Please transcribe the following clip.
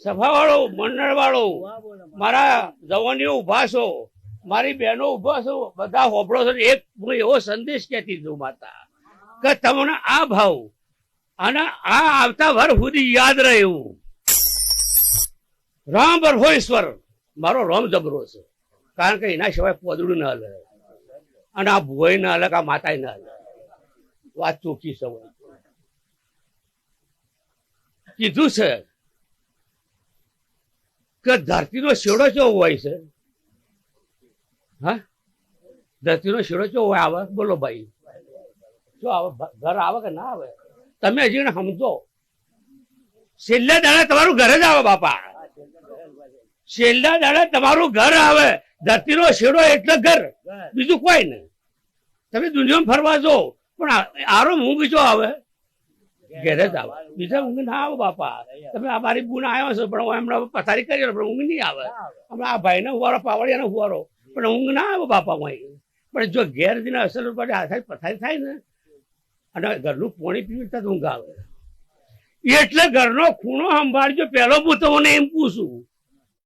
સભા વાળો, મંડળ વાળો, મારા જવાનીઓ ઉભા છો, મારી બહેનો ઉભા છો, બધા હોબળો છો. એક હું એવો સંદેશ કહેતી દઉં માતા કે તમને આ ભાવ અને આ આવતા વર્ષ સુધી યાદ રહે એવું. રામ બરહો ઈશ્વર, મારો રામ જબરો છે, કારણ કે એના સિવાય પોદડું ના હલે અને આ ભોય ના હલે કે આ માતાય ના હલે. વાત ચોખ્ખી છે. કીધું છે કે ધરતીનો શેડો કેવો હોય છે? હા, ધરતીનો શેડો કેવો હોય? આવે બોલો ભાઈ, શું આવે? ઘર આવે કે ના આવે? તમે હજી સમજો. છેલ્લા દાડે તમારું ઘર જ આવે બાપા. છેલ્લા દાડે તમારું ઘર આવે. ધરતીનો શેડો એટલે ઘર, બીજું કોઈ નહીં. તમે દુનિયામાં ફરવા જો પણ આરો ઊંઘ જો આવે, ઘેરે જ આવે. બીજા ઊંઘ ના આવે બાપા. તમે આ મારી બુન આવ્યો છો પણ હમણાં પથારી કરી પણ ઊંઘ નહીં આવે. હમણાં આ ભાઈને હુવારો, પાવડિયાને હુવારો, પણ ઊંઘ ના આવે બાપા. પણ જો ઘેર જઈને અસર પડે, હાથે પથારી થાય ને અને ઘરનું પાણી પીવું તો ઊંઘ આવે. એટલે ઘરનો ખૂણો સંભાળજો. પહેલો હું તમને એમ પૂછું,